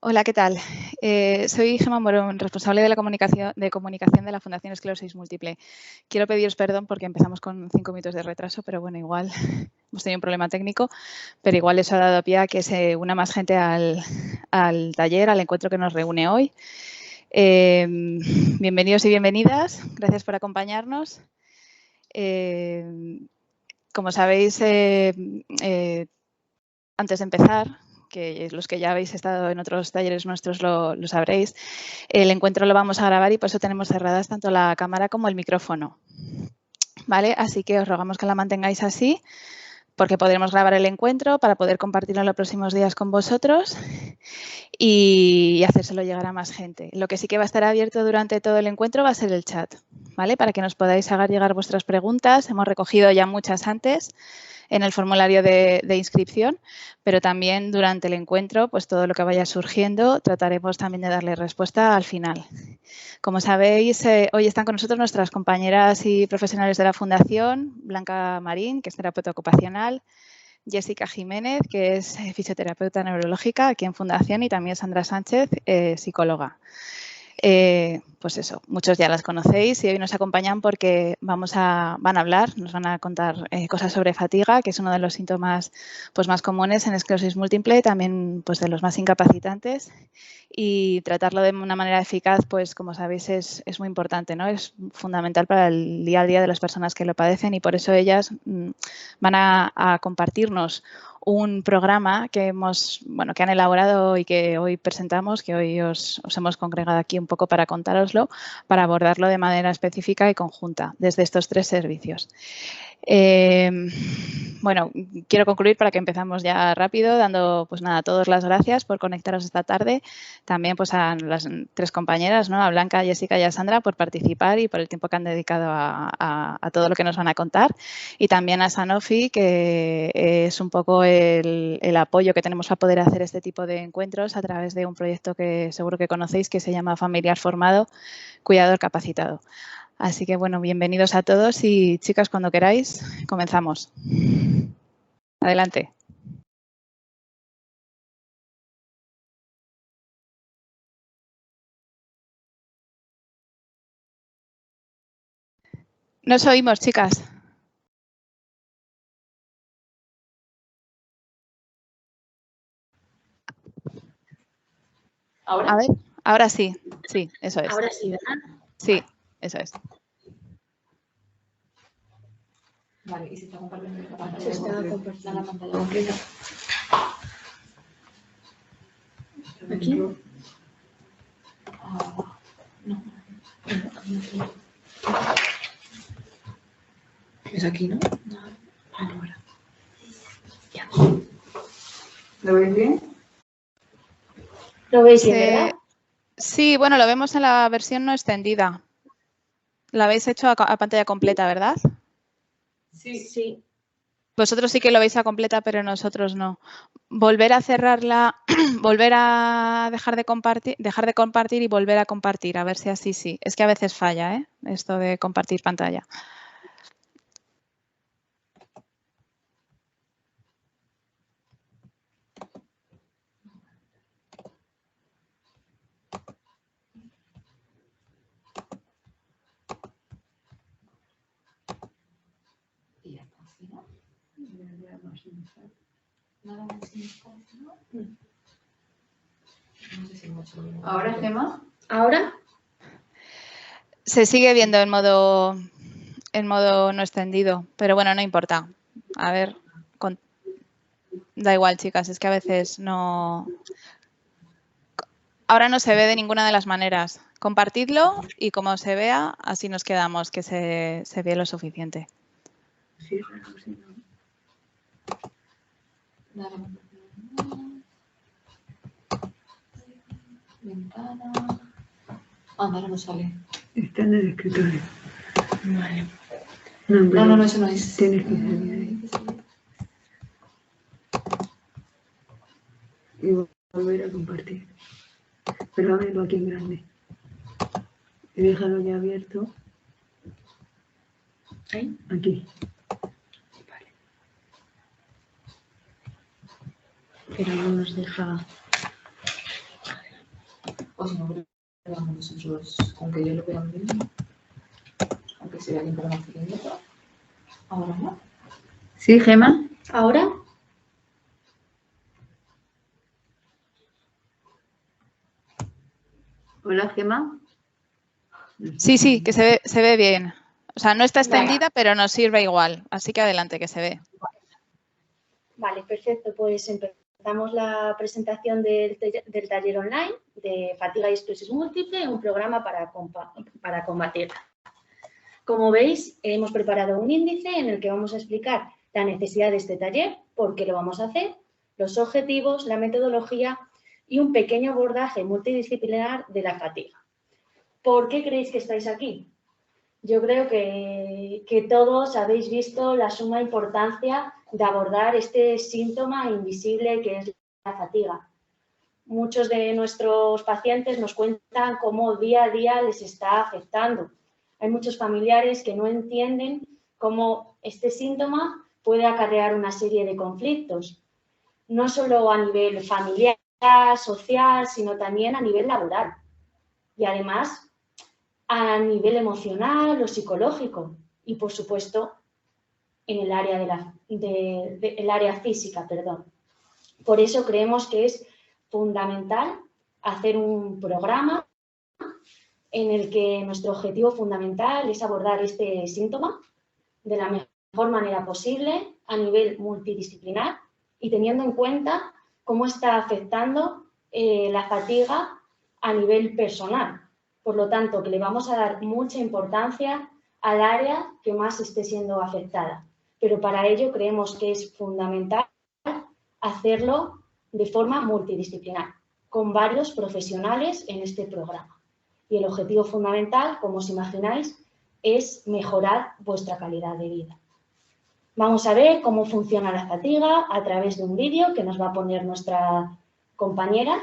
Hola, ¿qué tal? Soy Gemma Morón, responsable de la comunicación de la Fundación Esclerosis Múltiple. Quiero pediros perdón porque empezamos con 5 minutos de retraso, pero bueno, igual hemos tenido un problema técnico, pero igual eso ha dado pie a que se una más gente al taller, al encuentro que nos reúne hoy. Bienvenidos y bienvenidas, gracias por acompañarnos. Como sabéis, antes de empezar, que los que ya habéis estado en otros talleres nuestros lo sabréis, el encuentro lo vamos a grabar y por eso tenemos cerradas tanto la cámara como el micrófono. ¿Vale? Así que os rogamos que la mantengáis así, porque podremos grabar el encuentro para poder compartirlo en los próximos días con vosotros y hacérselo llegar a más gente. Lo que sí que va a estar abierto durante todo el encuentro va a ser el chat, ¿vale? Para que nos podáis hacer llegar vuestras preguntas. Hemos recogido ya muchas antes en el formulario de inscripción, pero también durante el encuentro, pues todo lo que vaya surgiendo, trataremos también de darle respuesta al final. Como sabéis, hoy están con nosotros nuestras compañeras y profesionales de la Fundación, Blanca Marín, que es terapeuta ocupacional, Jessica Jiménez, que es fisioterapeuta neurológica aquí en Fundación, y también Sandra Sánchez, psicóloga. Pues eso, muchos ya las conocéis y hoy nos acompañan porque van a hablar, nos van a contar cosas sobre fatiga, que es uno de los síntomas pues, más comunes en esclerosis múltiple, también pues, de los más incapacitantes, y tratarlo de una manera eficaz, pues como sabéis, es muy importante, ¿no? Es fundamental para el día a día de las personas que lo padecen y por eso ellas van a compartirnos un programa que que han elaborado y que hoy presentamos, que hoy os hemos congregado aquí un poco para contároslo, para abordarlo de manera específica y conjunta desde estos 3 servicios. Bueno, quiero concluir para que empezamos ya rápido, dando pues nada, a todos las gracias por conectaros esta tarde. También pues a las 3 compañeras, ¿no? A Blanca, a Jessica y a Sandra por participar y por el tiempo que han dedicado a todo lo que nos van a contar. Y también a Sanofi, que es un poco el apoyo que tenemos para poder hacer este tipo de encuentros a través de un proyecto que seguro que conocéis que se llama Familiar Formado, Cuidador Capacitado. Así que, bueno, bienvenidos a todos y, chicas, cuando queráis, comenzamos. Adelante. Nos oímos, chicas. ¿Ahora? A ver, ahora sí. Sí, eso es. Ahora sí, ¿verdad? Sí, eso es. Vale, y se está compartiendo la pantalla. Se está compartiendo la pantalla completa. ¿Aquí? No. ¿Es aquí, no? No. Ahora. Ya. ¿Lo veis bien? ¿Lo veis bien, verdad? Sí, bueno, lo vemos en la versión no extendida. La habéis hecho a pantalla completa, ¿verdad? Sí. Sí. Vosotros sí que lo veis a completa, pero nosotros no. Volver a cerrarla, volver a dejar de compartir y volver a compartir, a ver si así sí. Es que a veces falla, ¿eh? Esto de compartir pantalla. ¿Ahora, Gemma? ¿Ahora? Se sigue viendo en modo no extendido, pero bueno, no importa. A ver, da igual, chicas, es que a veces no... Ahora no se ve de ninguna de las maneras. Compartidlo y como se vea, así nos quedamos, que se ve lo suficiente. Ventana. Ahora no sale. Está en el escritorio. Vale. No, eso no es. Tienes que salir ahí. Y volver a compartir. Pero ábrelo aquí en grande. Y déjalo ya abierto. ¿Ahí? Aquí. Vale. Pero no nos deja. O si no, veamos nosotros, aunque yo lo vea bien, aunque se vea un poco más pequeño. Ahora no. ¿Sí, Gemma? ¿Ahora? Hola, Gemma. Sí, sí, que se ve bien. O sea, no está extendida, Vale. pero nos sirve igual. Así que adelante, que se ve. Vale, perfecto. Pues empezamos la presentación del taller online de fatiga y esclerosis múltiple, un programa para combatirla. Como veis, hemos preparado un índice en el que vamos a explicar la necesidad de este taller, por qué lo vamos a hacer, los objetivos, la metodología y un pequeño abordaje multidisciplinar de la fatiga. ¿Por qué creéis que estáis aquí? Yo creo que todos habéis visto la suma importancia de abordar este síntoma invisible que es la fatiga. Muchos de nuestros pacientes nos cuentan cómo día a día les está afectando. Hay muchos familiares que no entienden cómo este síntoma puede acarrear una serie de conflictos, no solo a nivel familiar, social, sino también a nivel laboral. Y además, a nivel emocional o psicológico y, por supuesto, en el área, el área física. Por eso creemos que es fundamental hacer un programa en el que nuestro objetivo fundamental es abordar este síntoma de la mejor manera posible a nivel multidisciplinar y teniendo en cuenta cómo está afectando la fatiga a nivel personal. Por lo tanto, que le vamos a dar mucha importancia al área que más esté siendo afectada. Pero para ello creemos que es fundamental hacerlo de forma multidisciplinar, con varios profesionales en este programa. Y el objetivo fundamental, como os imagináis, es mejorar vuestra calidad de vida. Vamos a ver cómo funciona la fatiga a través de un vídeo que nos va a poner nuestra compañera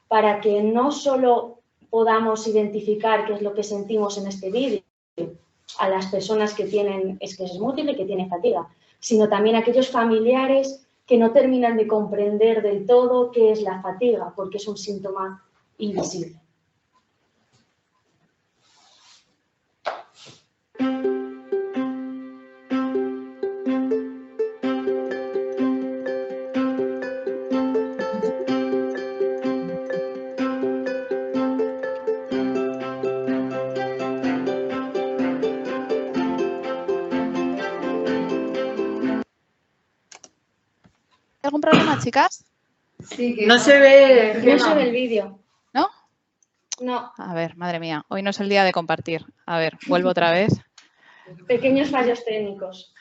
para que no solo podamos identificar qué es lo que sentimos en este vídeo a las personas que tienen esclerosis múltiple, que tienen fatiga, sino también a aquellos familiares que no terminan de comprender del todo qué es la fatiga, porque es un síntoma invisible. ¿Algún problema, chicas? Sí, que no se ve, No Gemma. se ve el vídeo. ¿No? No, A ver, madre mía, hoy no es el día de compartir. A ver, vuelvo otra vez. pequeños fallos técnicos.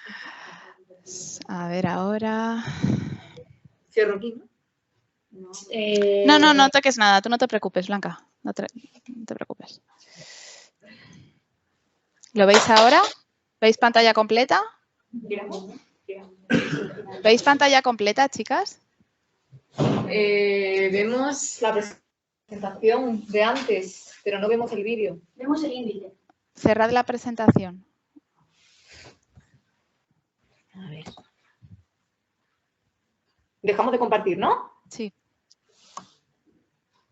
A ver, ahora... Cierro aquí, ¿no? No toques nada, tú no te preocupes, Blanca. No te preocupes. ¿Lo veis ahora? ¿Veis pantalla completa? ¿Veis pantalla completa, chicas? Vemos la presentación de antes, pero no vemos el vídeo. Vemos el índice. Cerrad la presentación. A ver. Dejamos de compartir, ¿no? Sí.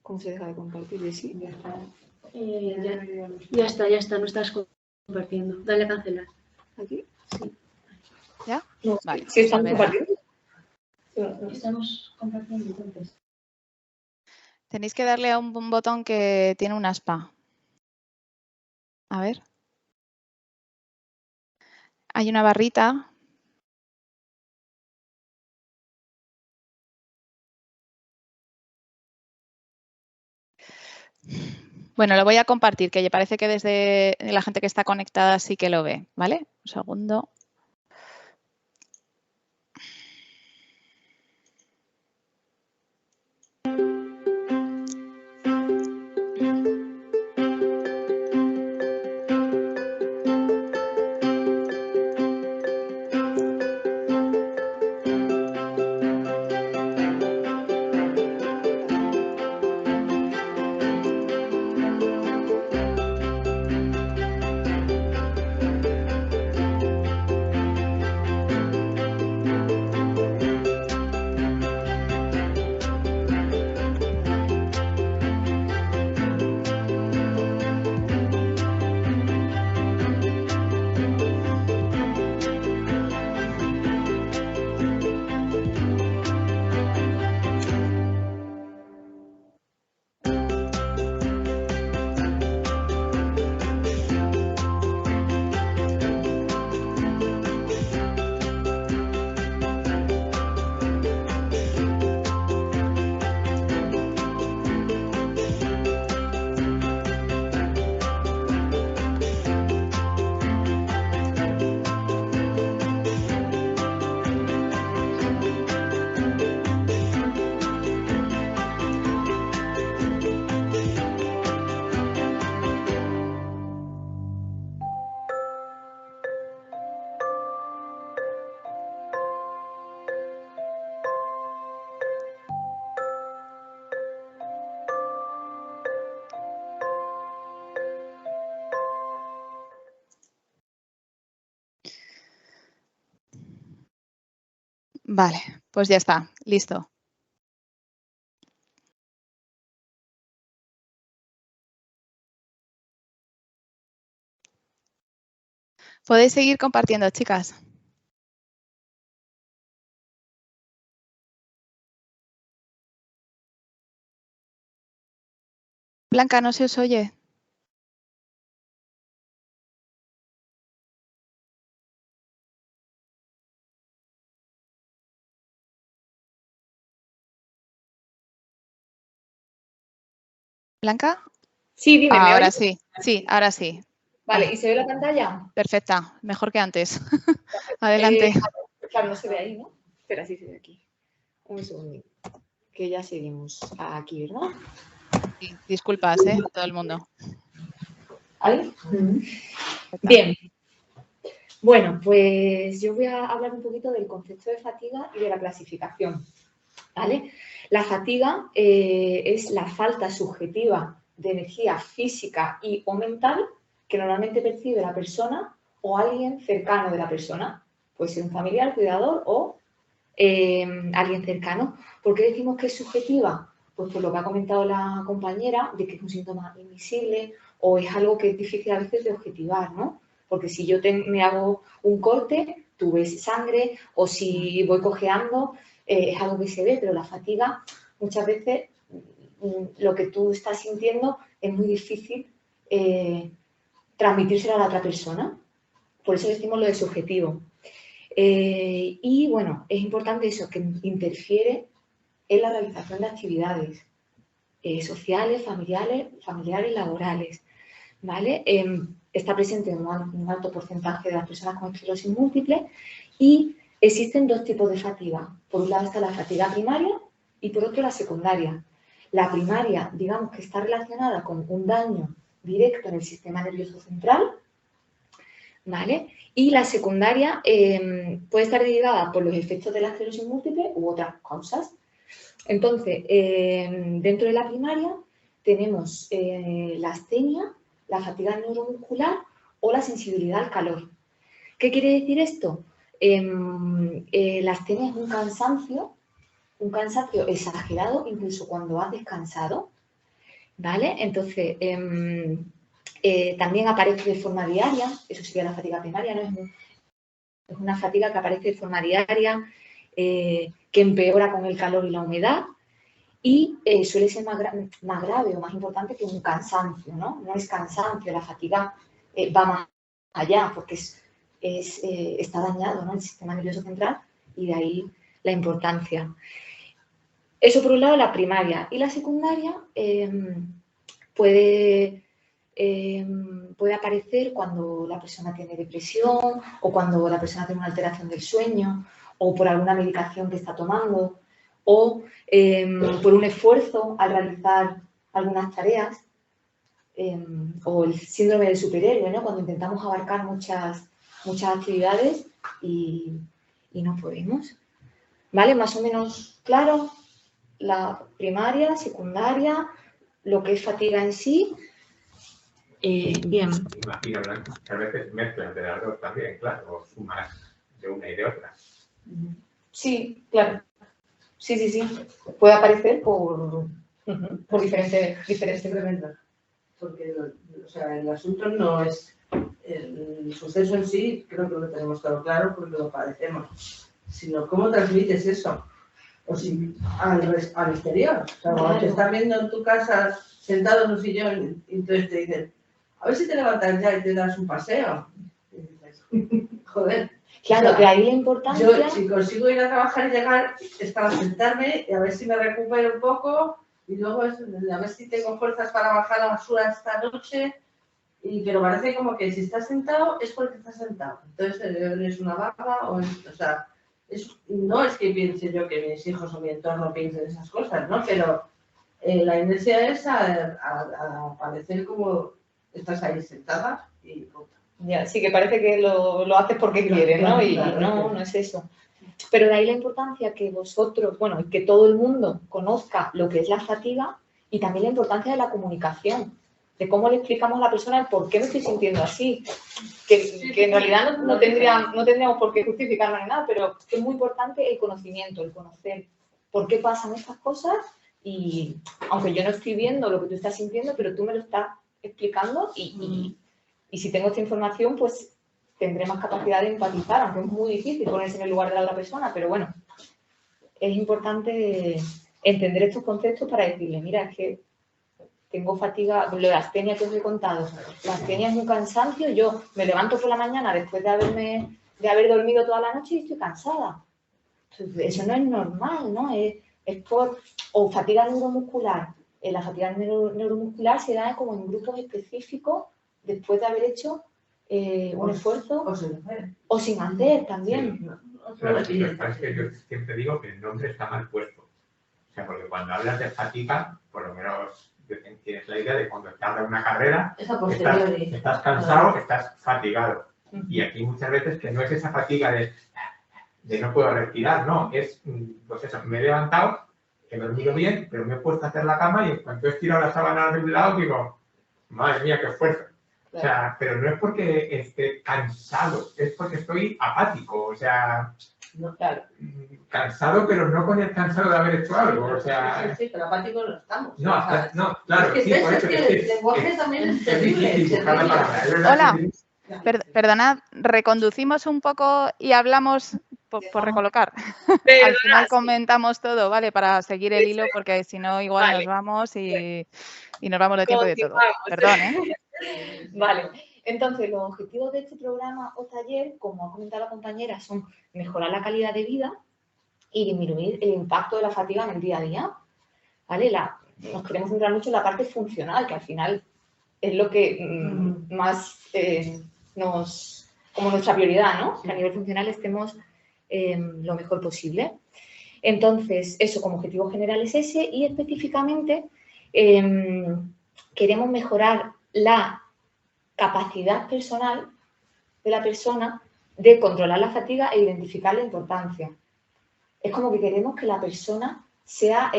¿Cómo se deja de compartir? ¿Sí? Ya está, no estás compartiendo. Dale a cancelar. ¿Aquí? ¿Ya? No, Vale. ¿sí estamos A ver. compartiendo? Estamos compartiendo entonces. Tenéis que darle a un botón que tiene una aspa. A ver. Hay una barrita. Bueno, lo voy a compartir, que parece que desde la gente que está conectada sí que lo ve, ¿vale? Un segundo. Vale, pues ya está, listo. Podéis seguir compartiendo, chicas. Blanca, no se os oye. ¿Blanca? Sí, dime, ¿me Ahora oyes? sí, sí, ahora sí. Vale, ¿y se ve la pantalla? Perfecta, mejor que antes. Adelante. Claro, no se ve ahí, ¿no? Espera, sí se ve aquí. Un segundito. Que ya seguimos aquí, ¿verdad? Sí, disculpas, a todo el mundo. ¿Ahí? Bien. Bueno, pues yo voy a hablar un poquito del concepto de fatiga y de la clasificación, ¿vale? La fatiga es la falta subjetiva de energía física y o mental que normalmente percibe la persona o alguien cercano de la persona. Puede ser un familiar, cuidador o alguien cercano. ¿Por qué decimos que es subjetiva? Pues por lo que ha comentado la compañera, de que es un síntoma invisible o es algo que es difícil a veces de objetivar, ¿no? Porque si yo me hago un corte, tú ves sangre, o si voy cojeando, es algo que se ve, pero la fatiga muchas veces lo que tú estás sintiendo es muy difícil transmitírselo a la otra persona. Por eso decimos lo de subjetivo. Y bueno, es importante eso, que interfiere en la realización de actividades sociales, familiares, laborales, ¿vale? Está presente en un alto porcentaje de las personas con esclerosis múltiple y existen dos tipos de fatiga. Por un lado está la fatiga primaria y por otro la secundaria. La primaria, digamos que está relacionada con un daño directo en el sistema nervioso central, ¿vale? Y la secundaria puede estar derivada por los efectos de la esclerosis múltiple u otras causas. Entonces, dentro de la primaria tenemos la astenia, la fatiga neuromuscular o la sensibilidad al calor. ¿Qué quiere decir esto? La astenia es un cansancio exagerado incluso cuando has descansado, ¿vale? Entonces, también aparece de forma diaria, eso sería la fatiga primaria, ¿no? Es una fatiga que aparece de forma diaria, que empeora con el calor y la humedad y suele ser más grave o más importante que un cansancio, ¿no? No es cansancio, la fatiga va más allá porque está dañado, ¿no? El sistema nervioso central y de ahí la importancia. Eso por un lado la primaria. Y la secundaria puede aparecer cuando la persona tiene depresión o cuando la persona tiene una alteración del sueño o por alguna medicación que está tomando o por un esfuerzo al realizar algunas tareas o el síndrome del superhéroe, ¿no? Cuando intentamos abarcar muchas actividades y no podemos. ¿Vale? Más o menos claro la primaria, secundaria, lo que es fatiga en sí. Bien. Imagino que a veces mezclas de las dos también, claro, o sumas de una y de otra. Sí, claro. Sí. Puede aparecer por diferentes elementos. Porque el asunto no es el suceso en sí, creo que lo tenemos todo claro porque lo padecemos, sino cómo transmites eso. O si al exterior. O sea, cuando te están viendo en tu casa sentado en un sillón y entonces te dicen, a ver si te levantas ya y te das un paseo. Y dices, joder. Claro, que ahí la importancia... Yo, si consigo ir a trabajar y llegar, es para sentarme y a ver si me recupero un poco y luego a ver si tengo fuerzas para bajar la basura esta noche. Pero parece como que si estás sentado es porque estás sentado. Entonces eres una vaga o sea, no es que piense yo que mis hijos o mi entorno piensen esas cosas, ¿no? Pero la inercia es a parecer como estás ahí sentada y punto. Ya, sí, que parece que lo haces porque quieres, ¿no? Y no es eso. Pero de ahí la importancia que vosotros, bueno, y que todo el mundo conozca lo que es la fatiga y también la importancia de la comunicación. de cómo le explicamos a la persona el por qué me estoy sintiendo así. Que en realidad no tendríamos por qué justificarlo ni nada, pero es muy importante el conocimiento, el conocer por qué pasan estas cosas y aunque yo no estoy viendo lo que tú estás sintiendo, pero tú me lo estás explicando y si tengo esta información, pues tendré más capacidad de empatizar, aunque es muy difícil ponerse en el lugar de la otra persona, pero bueno, es importante entender estos conceptos para decirle, mira, es que tengo fatiga, lo de la astenia que os he contado, la astenia es un cansancio, yo me levanto por la mañana después de haber dormido toda la noche y estoy cansada. Eso no es normal, ¿no? Es por, o fatiga neuromuscular. La fatiga neuromuscular se da como en grupos específicos después de haber hecho un esfuerzo o sin hacer también. Sí. Lo que pasa es que yo siempre digo que el nombre está mal puesto. O sea, porque cuando hablas de fatiga, por lo menos tienes la idea de cuando estás en una carrera, estás cansado, estás fatigado. Y aquí muchas veces que no es esa fatiga de no puedo respirar, no, es, pues eso, me he levantado, he dormido bien, pero me he puesto a hacer la cama y en cuanto he estirado la sábana de un lado, digo, madre mía, qué esfuerzo. O sea, pero no es porque esté cansado, es porque estoy apático, o sea, cansado, pero no con el cansado de haber hecho algo, o sea... Sí, pero apático no estamos. No, no, claro, es que sí, por eso el lenguaje también es terrible. Hola, perdonad, reconducimos un poco y hablamos por recolocar. Al final comentamos todo, ¿vale? Para seguir el hilo, porque si no igual nos vamos y nos vamos de tiempo y de todo. Perdón, ¿eh? Vale, entonces los objetivos de este programa o taller, como ha comentado la compañera, son mejorar la calidad de vida y disminuir el impacto de la fatiga en el día a día. ¿Vale? Nos queremos centrar mucho en la parte funcional, que al final es lo que más como nuestra prioridad, ¿no? Que a nivel funcional estemos lo mejor posible. Entonces, eso como objetivo general es ese y específicamente queremos mejorar la capacidad personal de la persona de controlar la fatiga e identificar la importancia. Es como que queremos que la persona sea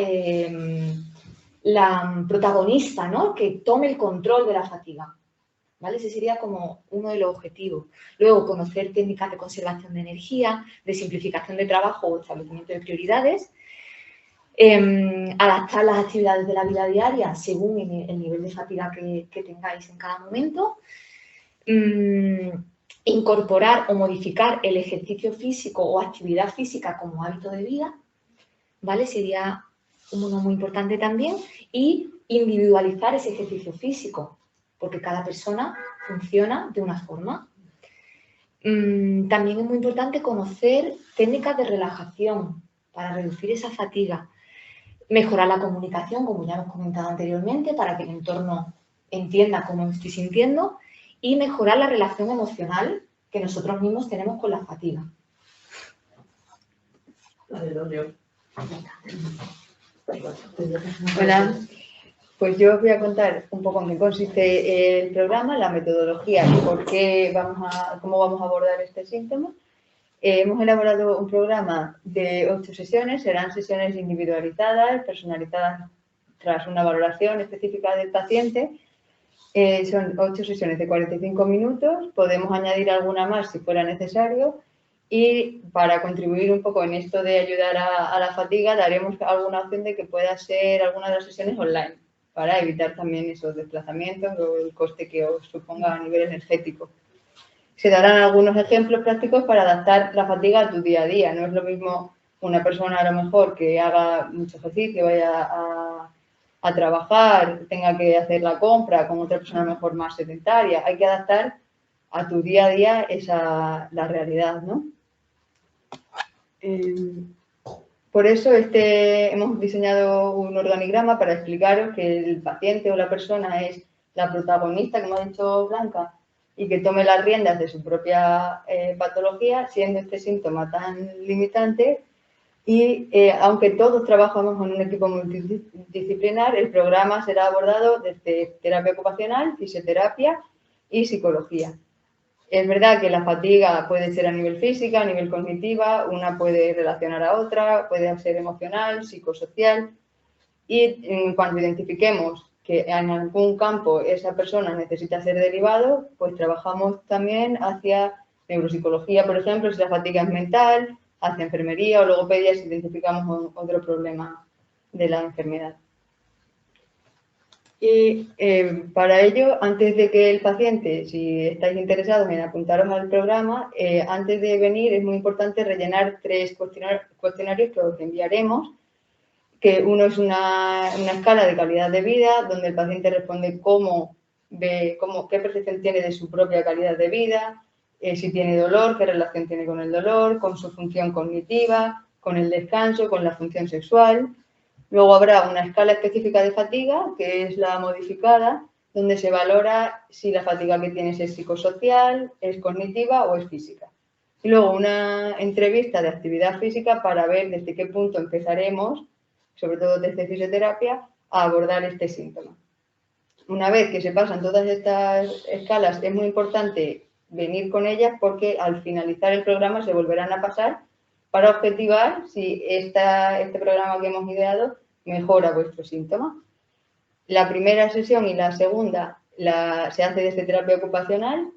la protagonista, ¿no? Que tome el control de la fatiga. ¿Vale? Ese sería como uno de los objetivos. Luego, conocer técnicas de conservación de energía, de simplificación de trabajo o establecimiento de prioridades. Adaptar las actividades de la vida diaria según el nivel de fatiga que tengáis en cada momento. Incorporar o modificar el ejercicio físico o actividad física como hábito de vida, ¿vale? Sería uno muy importante también. Y individualizar ese ejercicio físico, porque cada persona funciona de una forma. También es muy importante conocer técnicas de relajación para reducir esa fatiga. Mejorar la comunicación, como ya hemos comentado anteriormente, para que el entorno entienda cómo me estoy sintiendo. Y mejorar la relación emocional que nosotros mismos tenemos con la fatiga. Hola, pues yo os voy a contar un poco en qué consiste el programa, la metodología y cómo vamos a abordar este síntoma. Hemos elaborado un programa de 8 sesiones, serán sesiones individualizadas, personalizadas tras una valoración específica del paciente. Son 8 sesiones de 45 minutos, podemos añadir alguna más si fuera necesario y para contribuir un poco en esto de ayudar a la fatiga daremos alguna opción de que pueda ser alguna de las sesiones online para evitar también esos desplazamientos o el coste que os suponga a nivel energético. Se darán algunos ejemplos prácticos para adaptar la fatiga a tu día a día. No es lo mismo una persona a lo mejor que haga mucho ejercicio, vaya a trabajar, tenga que hacer la compra, con otra persona a lo mejor más sedentaria. Hay que adaptar a tu día a día la realidad, ¿no? Por eso hemos diseñado un organigrama para explicaros que el paciente o la persona es la protagonista, como ha dicho Blanca, y que tome las riendas de su propia patología, siendo este síntoma tan limitante. Y aunque todos trabajamos en un equipo multidisciplinar, el programa será abordado desde terapia ocupacional, fisioterapia y psicología. Es verdad que la fatiga puede ser a nivel física, a nivel cognitiva, una puede relacionar a otra, puede ser emocional, psicosocial. Y cuando identifiquemos que en algún campo esa persona necesita ser derivado, pues trabajamos también hacia neuropsicología, por ejemplo, si la fatiga es mental, hacia enfermería o logopedia si identificamos otro problema de la enfermedad. Y para ello, antes de que el paciente, si estáis interesados en apuntaros al programa, antes de venir es muy importante rellenar 3 cuestionarios que os enviaremos, que uno es una escala de calidad de vida, donde el paciente responde qué percepción tiene de su propia calidad de vida, si tiene dolor, qué relación tiene con el dolor, con su función cognitiva, con el descanso, con la función sexual. Luego habrá una escala específica de fatiga, que es la modificada, donde se valora si la fatiga que tienes es psicosocial, es cognitiva o es física. Y luego una entrevista de actividad física para ver desde qué punto empezaremos, sobre todo desde fisioterapia, a abordar este síntoma. Una vez que se pasan todas estas escalas, es muy importante venir con ellas porque al finalizar el programa se volverán a pasar para objetivar si este programa que hemos ideado mejora vuestro síntoma. La primera sesión y la segunda se hace desde terapia ocupacional.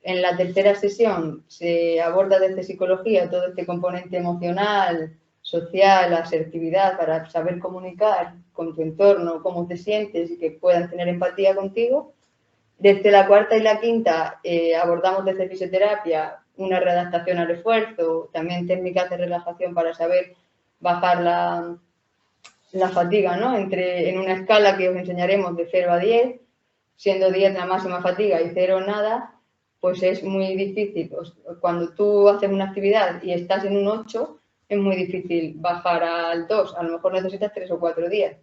En la tercera sesión se aborda desde psicología todo este componente emocional, social, asertividad, para saber comunicar con tu entorno, cómo te sientes y que puedan tener empatía contigo. Desde la cuarta y la quinta abordamos desde fisioterapia una readaptación al esfuerzo, también técnicas de relajación para saber bajar la fatiga, ¿no? En una escala que os enseñaremos de 0 a 10, siendo 10 la máxima fatiga y 0 nada, pues es muy difícil. Cuando tú haces una actividad y estás en un 8, es muy difícil bajar al 2, a lo mejor necesitas 3 o 4 días.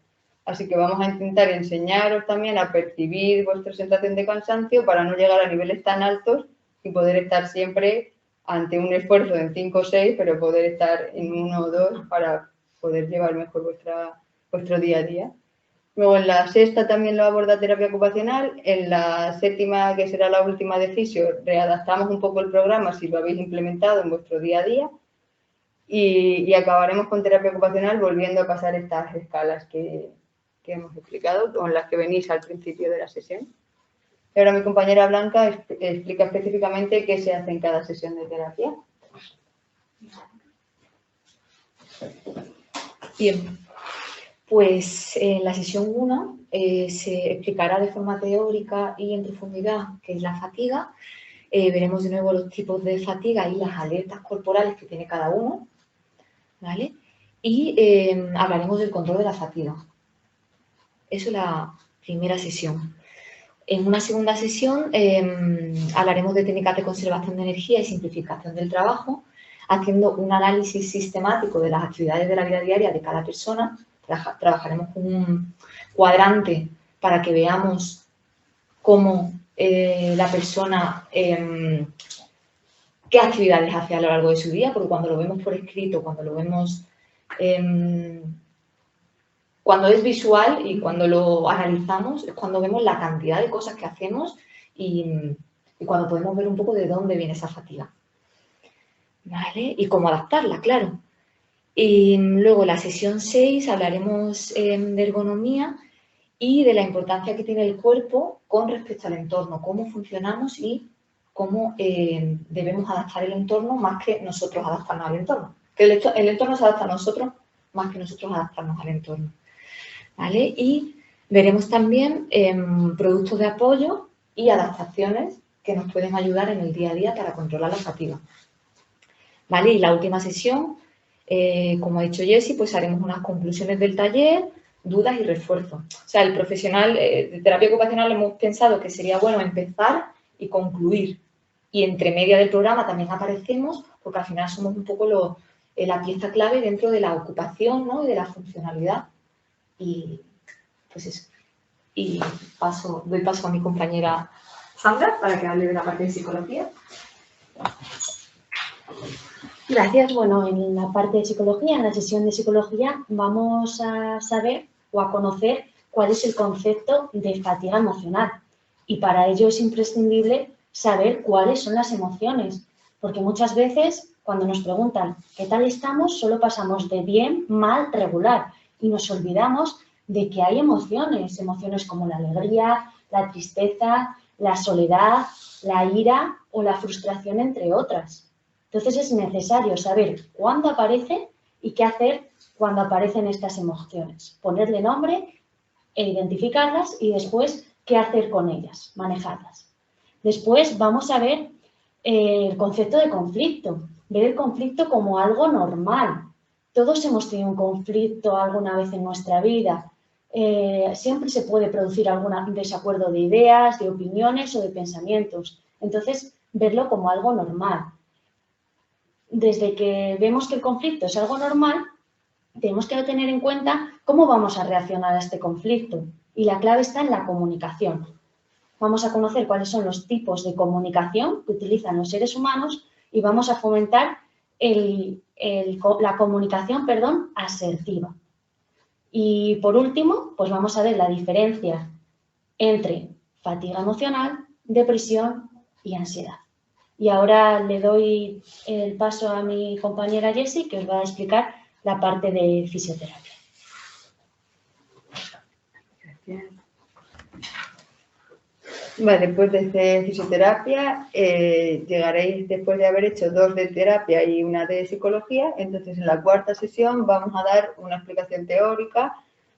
Así que vamos a intentar enseñaros también a percibir vuestra sensación de cansancio para no llegar a niveles tan altos y poder estar siempre ante un esfuerzo en 5 o 6, pero poder estar en 1 o 2 para poder llevar mejor vuestro día a día. Luego en la sexta también lo aborda terapia ocupacional. En la séptima, que será la última de fisio, readaptamos un poco el programa si lo habéis implementado en vuestro día a día. Y acabaremos con terapia ocupacional volviendo a pasar estas escalas que hemos explicado, con las que venís al principio de la sesión. Y ahora mi compañera Blanca explica específicamente qué se hace en cada sesión de terapia. Bien, pues en la sesión 1 se explicará de forma teórica y en profundidad qué es la fatiga. Veremos de nuevo los tipos de fatiga y las alertas corporales que tiene cada uno, ¿vale? Y hablaremos del control de la fatiga. Eso es la primera sesión. En una segunda sesión hablaremos de técnicas de conservación de energía y simplificación del trabajo, haciendo un análisis sistemático de las actividades de la vida diaria de cada persona. Trabajaremos con un cuadrante para que veamos cómo la persona, qué actividades hace a lo largo de su día, porque cuando lo vemos por escrito, cuando lo vemos, cuando es visual y cuando lo analizamos, es cuando vemos la cantidad de cosas que hacemos y cuando podemos ver un poco de dónde viene esa fatiga, ¿vale? Y cómo adaptarla, claro. Y luego en la sesión 6 hablaremos de ergonomía y de la importancia que tiene el cuerpo con respecto al entorno, cómo funcionamos y cómo debemos adaptar el entorno más que nosotros adaptarnos al entorno. Que el entorno se adapta a nosotros más que nosotros adaptarnos al entorno, ¿vale? Y veremos también productos de apoyo y adaptaciones que nos pueden ayudar en el día a día para controlar la fatiga, ¿vale? Y la última sesión, como ha dicho Jessie, pues haremos unas conclusiones del taller, dudas y refuerzos. O sea, el profesional de terapia ocupacional hemos pensado que sería bueno empezar y concluir. Y entre media del programa también aparecemos, porque al final somos un poco la pieza clave dentro de la ocupación, ¿no? Y de la funcionalidad. Y pues eso. Y doy paso a mi compañera Sandra para que hable de la parte de psicología. Gracias. Bueno, en la parte de psicología, en la sesión de psicología, vamos a saber o a conocer cuál es el concepto de fatiga emocional. Y para ello es imprescindible saber cuáles son las emociones, porque muchas veces cuando nos preguntan qué tal estamos, solo pasamos de bien, mal, regular y nos olvidamos de que hay emociones, emociones como la alegría, la tristeza, la soledad, la ira o la frustración, entre otras. Entonces es necesario saber cuándo aparece y qué hacer cuando aparecen estas emociones. Ponerle nombre e identificarlas y después qué hacer con ellas, manejarlas. Después vamos a ver el concepto de conflicto, ver el conflicto como algo normal. Todos hemos tenido un conflicto alguna vez en nuestra vida. Siempre se puede producir algún desacuerdo de ideas, de opiniones o de pensamientos. Entonces, verlo como algo normal. Desde que vemos que el conflicto es algo normal, tenemos que tener en cuenta cómo vamos a reaccionar a este conflicto. Y la clave está en la comunicación. Vamos a conocer cuáles son los tipos de comunicación que utilizan los seres humanos y vamos a fomentar la comunicación, asertiva. Y por último, pues vamos a ver la diferencia entre fatiga emocional, depresión y ansiedad. Y ahora le doy el paso a mi compañera Jessie, que os va a explicar la parte de fisioterapia. Gracias. Vale, pues desde fisioterapia llegaréis después de haber hecho 2 de terapia y 1 de psicología. Entonces, en la 4ª sesión vamos a dar una explicación teórica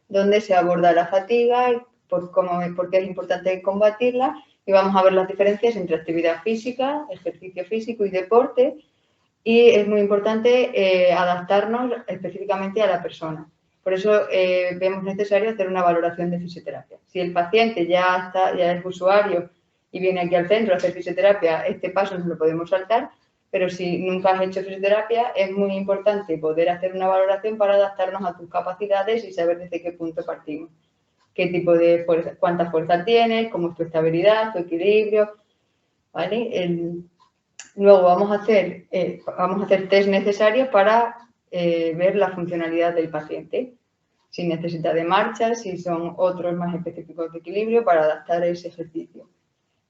donde se aborda la fatiga, por qué es importante combatirla, y vamos a ver las diferencias entre actividad física, ejercicio físico y deporte. Y es muy importante adaptarnos específicamente a la persona. Por eso vemos necesario hacer una valoración de fisioterapia. Si el paciente ya es usuario y viene aquí al centro a hacer fisioterapia, este paso nos lo podemos saltar, pero si nunca has hecho fisioterapia, es muy importante poder hacer una valoración para adaptarnos a tus capacidades y saber desde qué punto partimos. Qué tipo de fuerza, cuánta fuerza tienes, cómo es tu estabilidad, tu equilibrio, ¿vale? Luego vamos a hacer test necesarios para ver la funcionalidad del paciente. Si necesita de marchas, si son otros más específicos de equilibrio para adaptar ese ejercicio.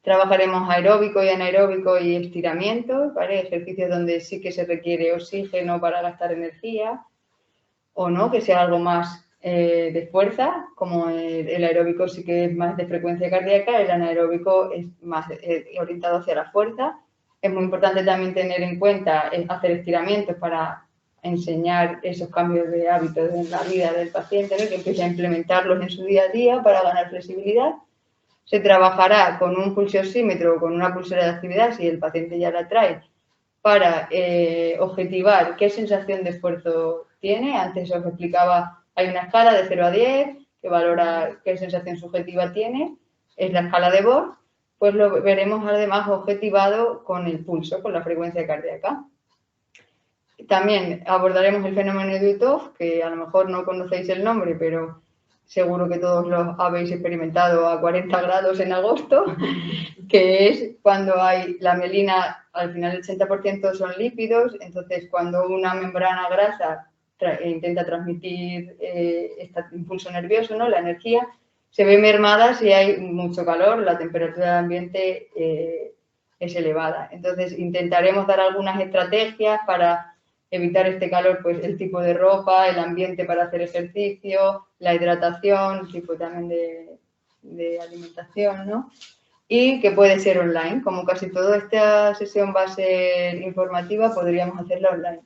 Trabajaremos aeróbico y anaeróbico y estiramientos, ¿vale? Ejercicios donde sí que se requiere oxígeno para gastar energía o no, que sea algo más de fuerza, como el aeróbico sí que es más de frecuencia cardíaca, el anaeróbico es más orientado hacia la fuerza. Es muy importante también tener en cuenta hacer estiramientos para enseñar esos cambios de hábitos en la vida del paciente, ¿no? Que empiece a implementarlos en su día a día para ganar flexibilidad. Se trabajará con un pulsiosímetro o con una pulsera de actividad, si el paciente ya la trae, para objetivar qué sensación de esfuerzo tiene. Antes os explicaba, hay una escala de 0 a 10 que valora qué sensación subjetiva tiene, es la escala de Borg. Pues lo veremos además objetivado con el pulso, con la frecuencia cardíaca. También abordaremos el fenómeno de Uthoff, que a lo mejor no conocéis el nombre, pero seguro que todos lo habéis experimentado a 40 grados en agosto, que es cuando hay la mielina, al final el 80% son lípidos, entonces cuando una membrana grasa intenta transmitir este impulso nervioso, ¿no? La energía, se ve mermada si hay mucho calor, la temperatura del ambiente es elevada. Entonces intentaremos dar algunas estrategias para evitar este calor, pues el tipo de ropa, el ambiente para hacer ejercicio, la hidratación, el tipo también de alimentación, ¿no? Y que puede ser online, como casi toda esta sesión va a ser informativa, podríamos hacerla online.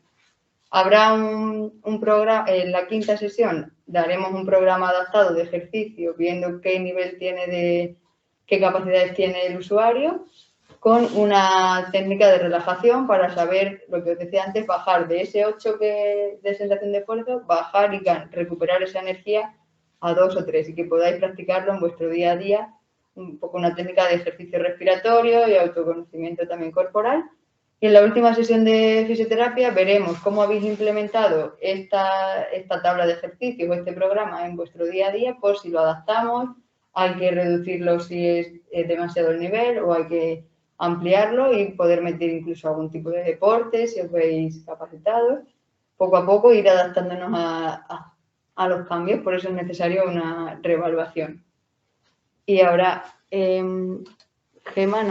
Habrá un programa, en la 5ª sesión daremos un programa adaptado de ejercicio, viendo qué nivel tiene qué capacidades tiene el usuario, con una técnica de relajación para saber, lo que os decía antes, bajar de ese 8 de sensación de esfuerzo, bajar y recuperar esa energía a 2 o 3 y que podáis practicarlo en vuestro día a día, un poco una técnica de ejercicio respiratorio y autoconocimiento también corporal. Y en la última sesión de fisioterapia veremos cómo habéis implementado esta tabla de ejercicios o este programa en vuestro día a día, por si lo adaptamos, hay que reducirlo si es demasiado el nivel o hay que ampliarlo y poder meter incluso algún tipo de deporte si os veis capacitados. Poco a poco ir adaptándonos a los cambios, por eso es necesario una reevaluación. Y ahora Gemma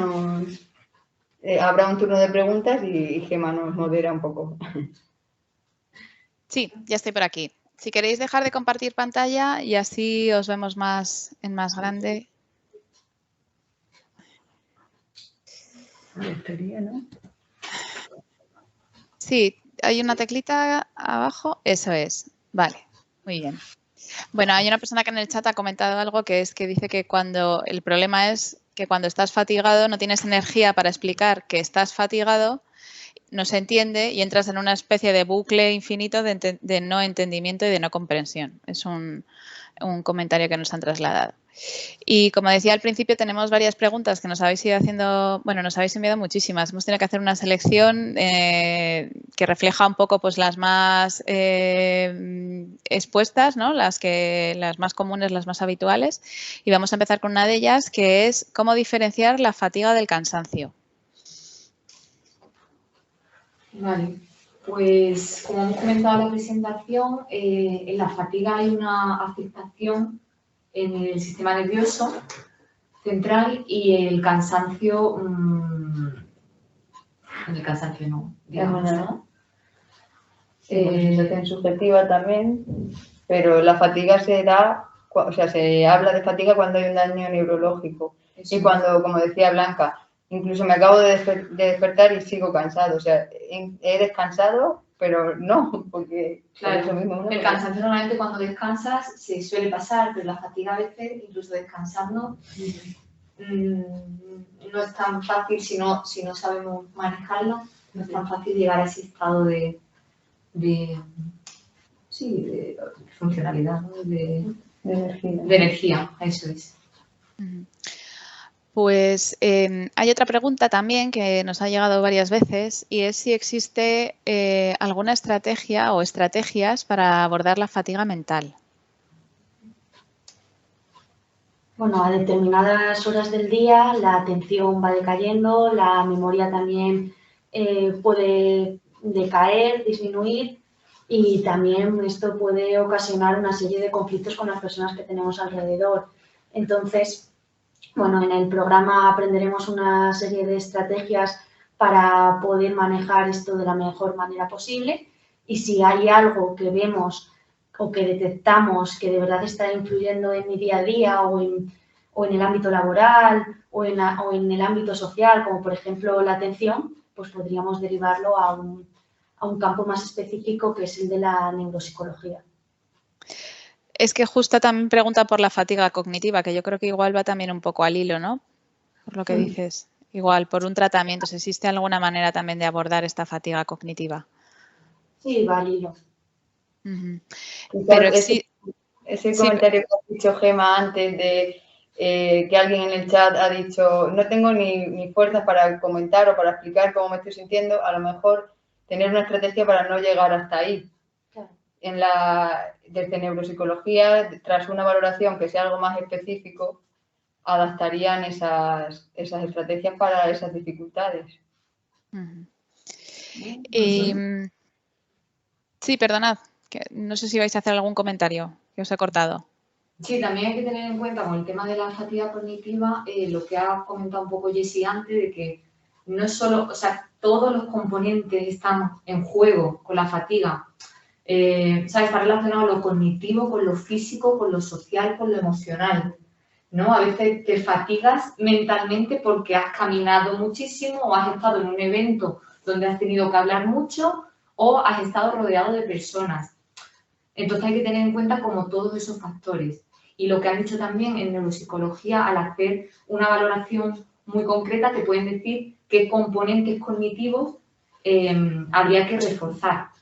habrá un turno de preguntas y Gemma nos modera un poco. Sí, ya estoy por aquí. Si queréis dejar de compartir pantalla y así os vemos más en más grande. ¿No? Sí, hay una teclita abajo. Eso es. Vale, muy bien. Bueno, hay una persona que en el chat ha comentado algo que es que dice que cuando el problema es que cuando estás fatigado no tienes energía para explicar que estás fatigado, no se entiende y entras en una especie de bucle infinito de no entendimiento y de no comprensión. Es un comentario que nos han trasladado. Y como decía al principio, tenemos varias preguntas que nos habéis ido haciendo, bueno, nos habéis enviado muchísimas. Hemos tenido que hacer una selección que refleja un poco pues las más expuestas, ¿no? Las más comunes, las más habituales. Y vamos a empezar con una de ellas, que es cómo diferenciar la fatiga del cansancio. Vale, pues como hemos comentado en la presentación, en la fatiga hay una afectación en el sistema nervioso central y el cansancio, digamos, ¿no? Sensación subjetiva también, pero la fatiga se da, o sea, se habla de fatiga cuando hay un daño neurológico. Y cuando, como decía Blanca, incluso me acabo de despertar y sigo cansado. O sea, he descansado, pero no, porque claro, eso mismo, ¿no? El cansancio normalmente cuando descansas se suele pasar, pero la fatiga a veces, incluso descansando, no es tan fácil si no sabemos manejarlo, no es tan fácil llegar a ese estado de funcionalidad, ¿no? de energía, eso es. Pues hay otra pregunta también que nos ha llegado varias veces y es si existe alguna estrategia o estrategias para abordar la fatiga mental. Bueno, a determinadas horas del día la atención va decayendo, la memoria también puede decaer, disminuir y también esto puede ocasionar una serie de conflictos con las personas que tenemos alrededor. Entonces, bueno, en el programa aprenderemos una serie de estrategias para poder manejar esto de la mejor manera posible y si hay algo que vemos o que detectamos que de verdad está influyendo en mi día a día o en el ámbito laboral o en el ámbito social, como por ejemplo la atención, pues podríamos derivarlo a un campo más específico que es el de la neuropsicología. Es que justo también pregunta por la fatiga cognitiva, que yo creo que igual va también un poco al hilo, ¿no? Por lo que dices. Igual, por un tratamiento. ¿Existe alguna manera también de abordar esta fatiga cognitiva? Sí, va al hilo. Pero ese comentario que ha dicho Gemma antes de que alguien en el chat ha dicho no tengo ni fuerzas para comentar o para explicar cómo me estoy sintiendo, a lo mejor tener una estrategia para no llegar hasta ahí. Claro. Desde neuropsicología, tras una valoración que sea algo más específico, adaptarían esas estrategias para esas dificultades. Sí, perdonad, que no sé si vais a hacer algún comentario, que os he cortado. Sí, también hay que tener en cuenta con el tema de la fatiga cognitiva lo que ha comentado un poco Jessie antes, de que no es solo, o sea, todos los componentes están en juego con la fatiga. ¿Sabes? Está relacionado lo cognitivo con lo físico, con lo social, con lo emocional, ¿no? A veces te fatigas mentalmente porque has caminado muchísimo o has estado en un evento donde has tenido que hablar mucho o has estado rodeado de personas. Entonces hay que tener en cuenta como todos esos factores. Y lo que han dicho también en neuropsicología, al hacer una valoración muy concreta, te pueden decir qué componentes cognitivos habría que reforzar.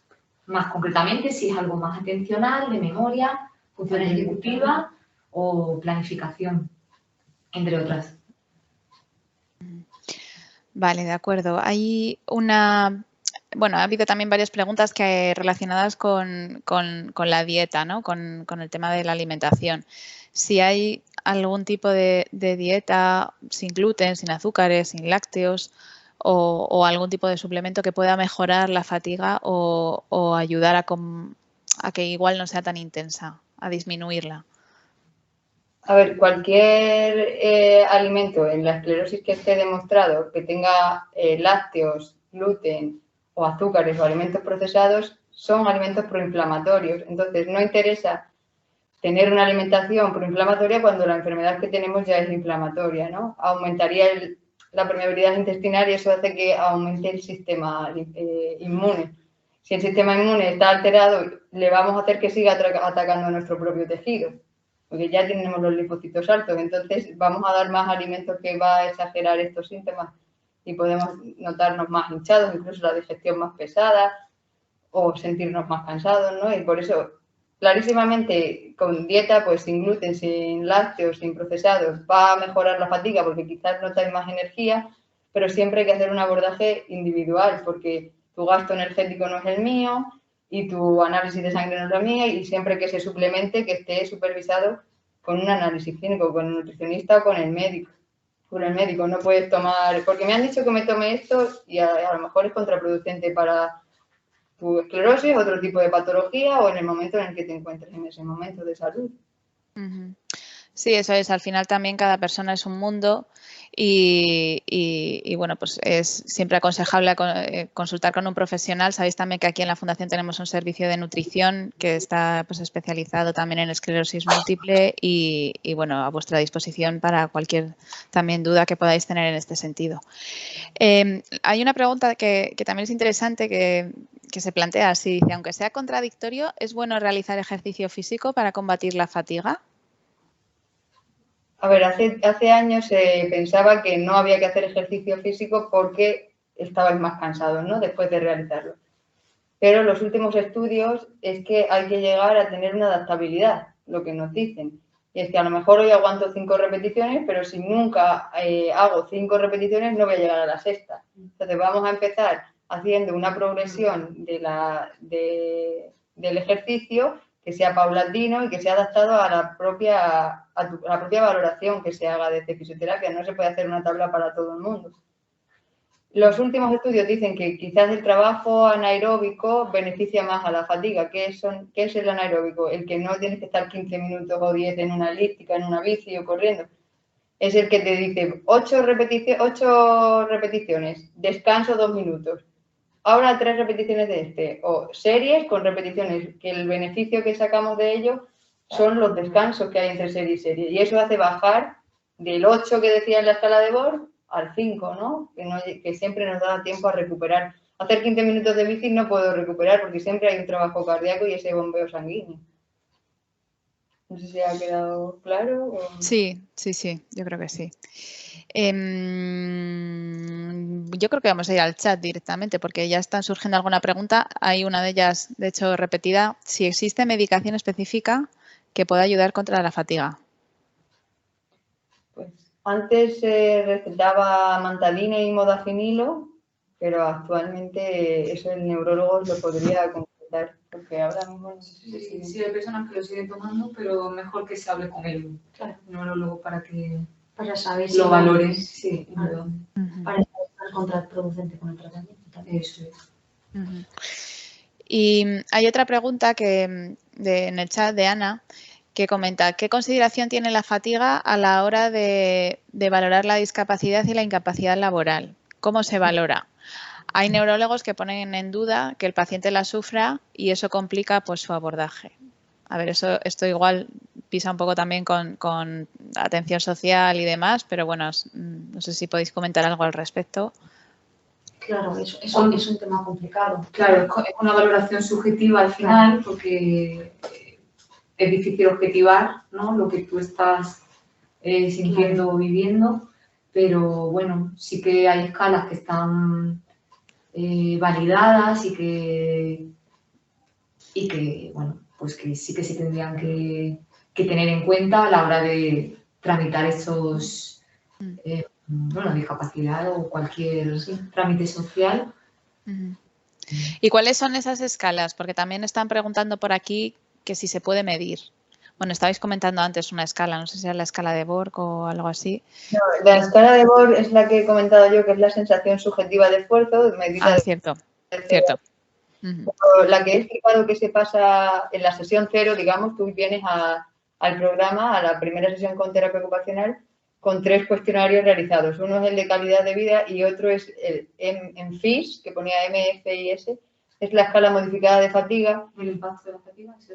Más concretamente, si es algo más atencional, de memoria, función ejecutiva o planificación, entre otras. Vale, de acuerdo. Hay bueno, ha habido también varias preguntas relacionadas con la dieta, ¿no? Con el tema de la alimentación. Si hay algún tipo de dieta sin gluten, sin azúcares, sin lácteos o algún tipo de suplemento que pueda mejorar la fatiga o ayudar a que igual no sea tan intensa, a disminuirla. A ver, cualquier alimento en la esclerosis que esté demostrado que tenga lácteos, gluten o azúcares o alimentos procesados son alimentos proinflamatorios. Entonces, no interesa tener una alimentación proinflamatoria cuando la enfermedad que tenemos ya es inflamatoria, ¿no? Aumentaría la permeabilidad intestinal y eso hace que aumente el sistema inmune. Si el sistema inmune está alterado, le vamos a hacer que siga atacando a nuestro propio tejido, porque ya tenemos los linfocitos altos, entonces vamos a dar más alimentos que va a exagerar estos síntomas y podemos notarnos más hinchados, incluso la digestión más pesada o sentirnos más cansados, ¿no? Y por eso, clarísimamente, con dieta, pues sin gluten, sin lácteos, sin procesados, va a mejorar la fatiga porque quizás notáis más energía, pero siempre hay que hacer un abordaje individual porque tu gasto energético no es el mío y tu análisis de sangre no es la mía y siempre que se suplemente, que esté supervisado con un análisis clínico, con un nutricionista o con el médico. Con el médico no puedes tomar, porque me han dicho que me tome esto y a lo mejor es contraproducente para tu esclerosis, otro tipo de patología o en el momento en el que te encuentres en ese momento de salud. Sí, eso es. Al final también cada persona es un mundo y bueno, pues es siempre aconsejable consultar con un profesional. Sabéis también que aquí en la Fundación tenemos un servicio de nutrición que está pues especializado también en esclerosis múltiple y bueno, a vuestra disposición para cualquier también duda que podáis tener en este sentido. Hay una pregunta que también es interesante que se plantea así, dice, aunque sea contradictorio, ¿es bueno realizar ejercicio físico para combatir la fatiga? A ver, hace años se pensaba que no había que hacer ejercicio físico porque estabais más cansados, ¿no? Después de realizarlo. Pero los últimos estudios es que hay que llegar a tener una adaptabilidad, lo que nos dicen. Y es que a lo mejor hoy aguanto 5 repeticiones, pero si nunca hago 5 repeticiones no voy a llegar a la sexta. Entonces vamos a empezar haciendo una progresión del ejercicio que sea paulatino y que sea adaptado a la propia valoración que se haga de fisioterapia. No se puede hacer una tabla para todo el mundo. Los últimos estudios dicen que quizás el trabajo anaeróbico beneficia más a la fatiga. ¿Qué es el anaeróbico? El que no tienes que estar 15 minutos o 10 en una elíptica, en una bici o corriendo. Es el que te dice 8 repeticiones, descanso 2 minutos. Ahora 3 repeticiones de este. O series con repeticiones, que el beneficio que sacamos de ello son los descansos que hay entre serie y serie. Y eso hace bajar del 8 que decía en la escala de Borg al 5, ¿no? Que siempre nos da tiempo a recuperar. Hacer 15 minutos de bici no puedo recuperar porque siempre hay un trabajo cardíaco y ese bombeo sanguíneo. No sé si ha quedado claro. O... Sí, yo creo que sí. Yo creo que vamos a ir al chat directamente porque ya están surgiendo alguna pregunta. Hay una de ellas, de hecho, repetida. Si existe medicación específica que pueda ayudar contra la fatiga. Pues antes se recetaba mantadina y modafinilo, pero actualmente eso el neurólogo lo podría concretar, porque ahora mismo no sé si... Sí, hay personas que lo siguen tomando, pero mejor que se hable con el neurólogo para saber si lo valore. Sí, para saber si es contraproducente con el tratamiento también. Eso es. Y hay otra pregunta en el chat de Ana que comenta, ¿qué consideración tiene la fatiga a la hora de valorar la discapacidad y la incapacidad laboral? ¿Cómo se valora? Hay neurólogos que ponen en duda que el paciente la sufra y eso complica pues, su abordaje. A ver, esto igual pisa un poco también con atención social y demás, pero bueno, no sé si podéis comentar algo al respecto. Claro, eso es un tema complicado. Claro, es una valoración subjetiva al final porque es difícil objetivar, ¿no? Lo que tú estás sintiendo o viviendo, pero bueno, sí que hay escalas que están validadas y que bueno, pues que sí que se tendrían que tener en cuenta a la hora de tramitar esos discapacidad o cualquier trámite social. ¿Y cuáles son esas escalas? Porque también están preguntando por aquí que si se puede medir. Bueno, estabais comentando antes una escala, no sé si era la escala de Borg o algo así. No, la escala de Borg es la que he comentado yo, que es la sensación subjetiva de esfuerzo. Cierto. La que he explicado que se pasa en la sesión 0, digamos, tú vienes al programa, a la primera sesión con terapia ocupacional, con 3 cuestionarios realizados. Uno es el de calidad de vida y otro es el MFIS, que ponía MFIS, es la escala modificada de fatiga. El impacto de la fatiga, ¿sí?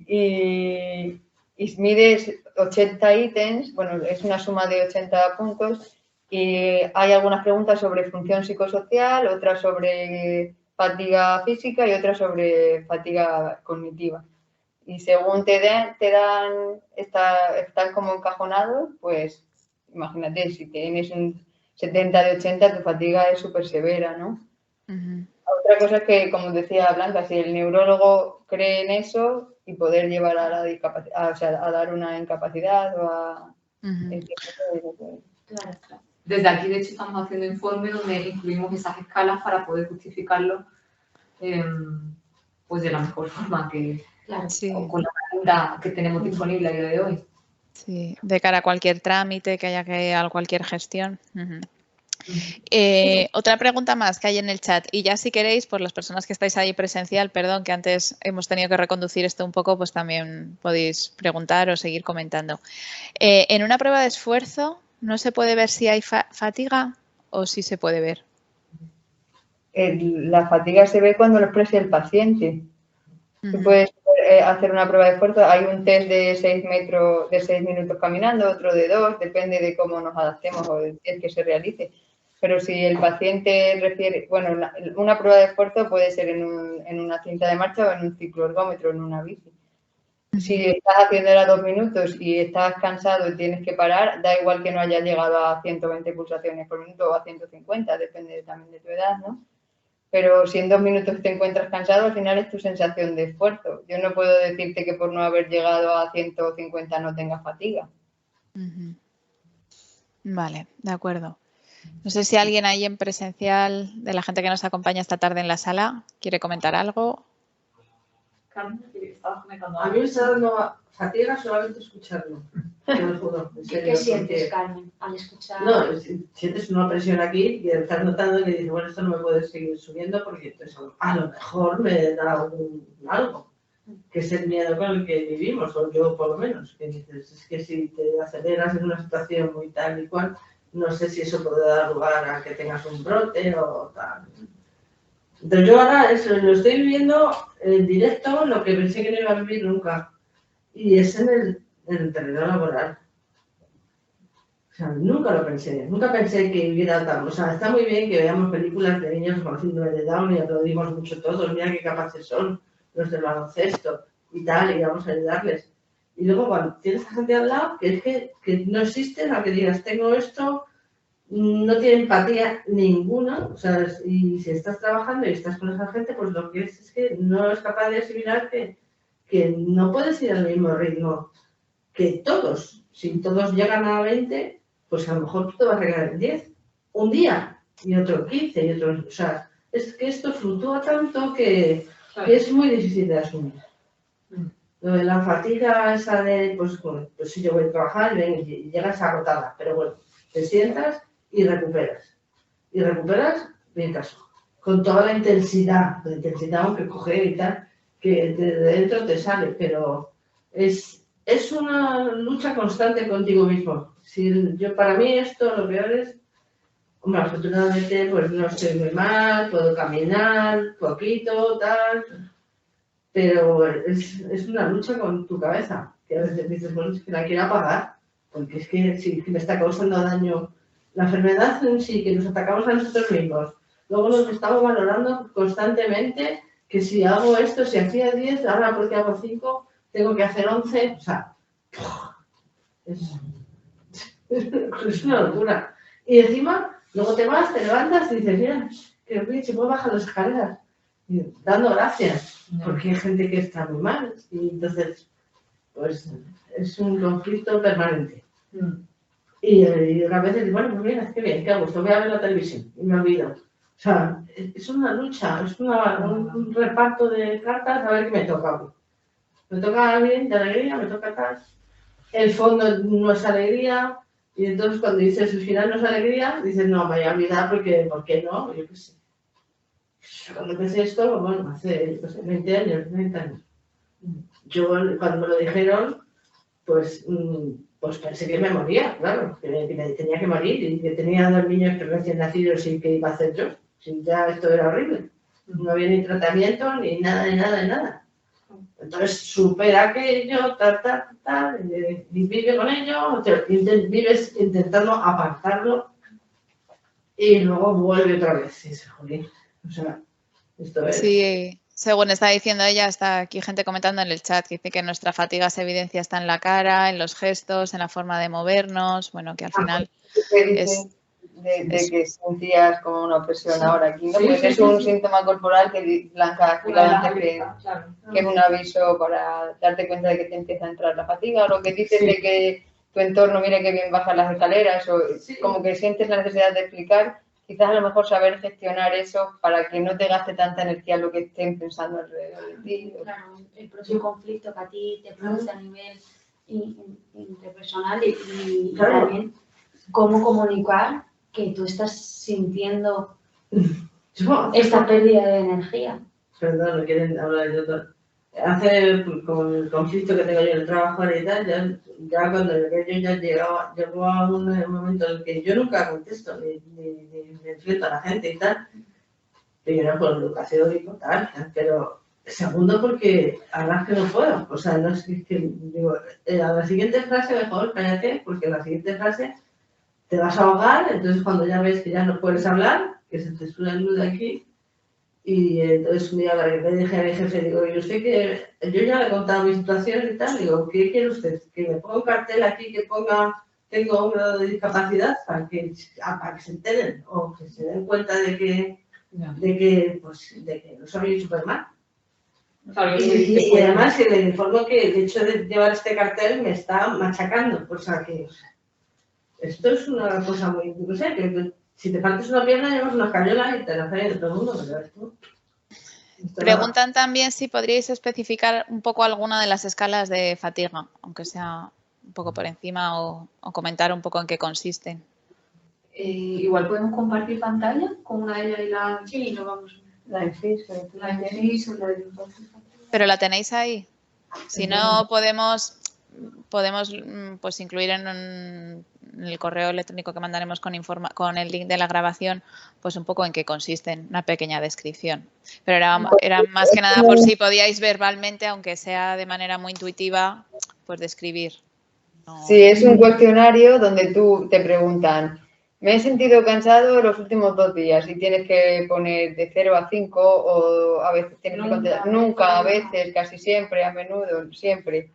Sí, y mide 80 ítems, bueno, es una suma de 80 puntos y hay algunas preguntas sobre función psicosocial, otras sobre fatiga física y otras sobre fatiga cognitiva. Y según te dan, están como encajonados, pues imagínate, si tienes un 70 de 80, tu fatiga es súper severa, ¿no? Otra cosa es que, como decía Blanca, si el neurólogo cree en eso y poder llevar a la discapacidad, o sea, a dar una incapacidad o a... Claro. Desde aquí, de hecho, estamos haciendo informes donde incluimos esas escalas para poder justificarlo pues de la mejor forma que, claro, sí, con la herramienta que tenemos disponible a día de hoy. Sí, de cara a cualquier trámite que haya que a cualquier gestión. Otra pregunta más que hay en el chat, y ya si queréis, por las personas que estáis ahí presencial, perdón, que antes hemos tenido que reconducir esto un poco, pues también podéis preguntar o seguir comentando. En una prueba de esfuerzo, ¿no se puede ver si hay fatiga o sí se puede ver? La fatiga se ve cuando lo expresa el paciente. Tú puedes hacer una prueba de esfuerzo, hay un test de 6 metros, de 6 minutos caminando, otro de 2, depende de cómo nos adaptemos o del test que se realice. Pero si el paciente refiere, bueno, una prueba de esfuerzo puede ser en una cinta de marcha o en un cicloergómetro, en una bici. Si estás haciéndola a 2 minutos y estás cansado y tienes que parar, da igual que no hayas llegado a 120 pulsaciones por minuto o a 150, depende también de tu edad, ¿no? Pero si en 2 minutos te encuentras cansado, al final es tu sensación de esfuerzo. Yo no puedo decirte que por no haber llegado a 150 no tengas fatiga. Vale, de acuerdo. No sé si alguien ahí en presencial, de la gente que nos acompaña esta tarde en la sala, quiere comentar algo. Carmen, que estabas comentando. A mí me está dando fatiga solamente escucharlo. ¿Qué sientes, Carmen, al escuchar? No, sientes una presión aquí y estás notando que dices, bueno, esto no me puede seguir subiendo porque entonces, a lo mejor me da algo, que es el miedo con el que vivimos, o yo por lo menos, que dices, es que si te aceleras en una situación muy tal y cual, no sé si eso puede dar lugar a que tengas un brote o tal. Entonces yo ahora lo estoy viviendo en directo, lo que pensé que no iba a vivir nunca, y es en el terreno laboral. O sea, nunca lo pensé, nunca pensé que hubiera tal. O sea, está muy bien que veamos películas de niños con síndrome de Down y aplaudimos mucho todos, mira qué capaces son los del baloncesto y tal, y vamos a ayudarles. Y luego cuando tienes a gente al lado, que es que no existe, a que digas, tengo esto, no tiene empatía ninguna, o sea, y si estás trabajando y estás con esa gente, pues lo que es que no es capaz de asimilar que no puedes ir al mismo ritmo que todos. Si todos llegan a 20, pues a lo mejor tú te vas a quedar en 10. Un día, y otro en 15, y otro... O sea, es que esto fluctúa tanto que es muy difícil de asumir. Lo de la fatiga esa de, pues si yo voy a trabajar y llegas agotada, pero bueno, te sientas y recuperas. Y recuperas, bien caso, con toda la intensidad aunque coger y tal, que de dentro te sale, pero es una lucha constante contigo mismo. Para mí esto lo peor es, hombre, afortunadamente pues no estoy muy mal, puedo caminar poquito, tal, pero es una lucha con tu cabeza, que a veces dices, bueno, es que la quiero apagar, porque es que sí, que me está causando daño. La enfermedad en sí, que nos atacamos a nosotros mismos. Luego nos estamos valorando constantemente que si hago esto, si hacía 10, ahora porque hago 5, tengo que hacer 11. O sea, es una locura. Y encima, luego te vas, te levantas y dices, mira, que bien, se puede bajar las escaleras. Y dando gracias, porque hay gente que está muy mal. Y entonces, pues, es un conflicto permanente. Y a veces, bueno, pues mira, qué bien, qué a gusto, voy a ver la televisión y me olvido. O sea, es una lucha, es un reparto de cartas a ver qué me toca hoy. Me toca bien, de alegría, me toca tal. El fondo no es alegría, y entonces cuando dices el final no es alegría, dices, no, me voy a olvidar porque, ¿por qué no? Yo qué sé. Cuando pensé esto, bueno, hace 20 años, 30 años. Yo, cuando me lo dijeron, pues pensé que me moría, claro, que me tenía que morir y que tenía 2 niños recién nacidos y que iba a hacer yo, si ya esto era horrible. No había ni tratamiento, ni nada, ni nada, ni nada. Entonces supera aquello, y vive con ello, vives intentando apartarlo y luego vuelve otra vez. Y dice, joder, o sea, esto es... Sí, según está diciendo ella, está aquí gente comentando en el chat que dice que nuestra fatiga se evidencia está en la cara, en los gestos, en la forma de movernos, bueno, que al final es... De que sentías como una opresión ahora aquí, ¿no? Pues es un síntoma corporal que lanza activamente que es un aviso para darte cuenta de que te empieza a entrar la fatiga, o lo que dices de que tu entorno mire que bien bajas las escaleras, o como que sientes la necesidad de explicar, quizás a lo mejor saber gestionar eso para que no te gaste tanta energía lo que estén pensando alrededor de ti. Claro, el propio conflicto que a ti te produce a nivel interpersonal y también cómo comunicar que tú estás sintiendo esta pérdida de energía. Perdón, no quieren hablar de otro. Hace, con el conflicto que tengo yo en el trabajo ahora y tal, ya cuando yo ya llegó a un momento en el que yo nunca contesto, ni me enfrento a la gente y tal. Primero por educación y tal, pero segundo porque ahora es que no puedo. O sea, no es que digo, a la siguiente frase mejor cállate, porque en la siguiente frase te vas a ahogar, entonces cuando ya ves que ya no puedes hablar, que se te sube el nudo aquí, y entonces un día le dije a mi jefe, digo, ¿y usted qué? Yo ya le he contado mi situación y tal, digo, ¿qué quiere usted? ¿Que me ponga un cartel aquí que ponga tengo un grado de discapacidad para que se enteren o que se den cuenta de que no soy Superman? Y además que le informo que el hecho de llevar este cartel me está machacando, o sea que esto es una cosa muy, no sé, que si te partes una pierna llevas una escayola y te la trae de todo el mundo, pero esto Preguntan también si podríais especificar un poco alguna de las escalas de fatiga, aunque sea un poco por encima o comentar un poco en qué consisten. Igual podemos compartir pantalla con una de ellas y la... Sí, lo vamos. La EFIS, La EFIS o la de... ¿Pero la tenéis ahí? Si no, podemos pues incluir en el correo electrónico que mandaremos con el link de la grabación, pues un poco en qué consisten, una pequeña descripción. Pero era más que nada por si podíais verbalmente, aunque sea de manera muy intuitiva, pues describir. No. Sí, es un cuestionario donde tú te preguntan, me he sentido cansado los últimos 2 días y tienes que poner de 0 a 5 o a veces tienes que contestar nunca, a veces, casi siempre, a menudo, siempre.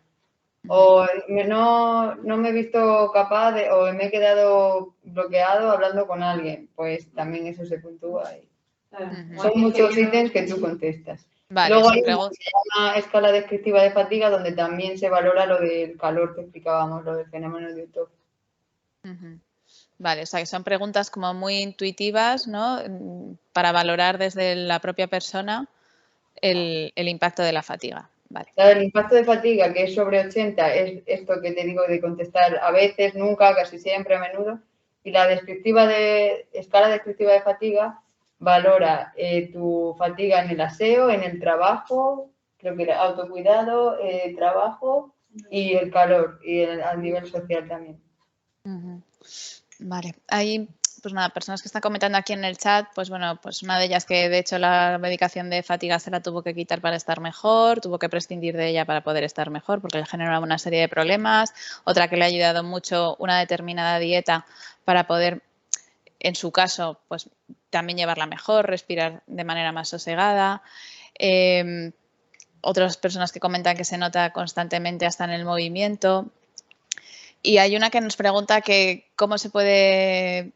O no me he visto capaz de, o me he quedado bloqueado hablando con alguien, pues también eso se puntúa ahí. Son muchos ítems que tú contestas. Vale, luego hay una escala descriptiva de fatiga donde también se valora lo del calor que explicábamos, lo del fenómeno de Otto. Vale, o sea que son preguntas como muy intuitivas, ¿no? Para valorar desde la propia persona el impacto de la fatiga. Vale. El impacto de fatiga, que es sobre 80, es esto que te digo de contestar a veces, nunca, casi siempre, a menudo. Y la escala descriptiva de fatiga valora tu fatiga en el aseo, en el trabajo, creo que el autocuidado, trabajo y el calor, y a nivel social también. Vale, hay pues nada, personas que están comentando aquí en el chat, pues bueno, pues una de ellas que de hecho la medicación de fatiga se la tuvo que quitar para estar mejor, tuvo que prescindir de ella para poder estar mejor porque le generaba una serie de problemas, otra que le ha ayudado mucho una determinada dieta para poder, en su caso, pues también llevarla mejor, respirar de manera más sosegada. Otras personas que comentan que se nota constantemente hasta en el movimiento. Y hay una que nos pregunta que cómo se puede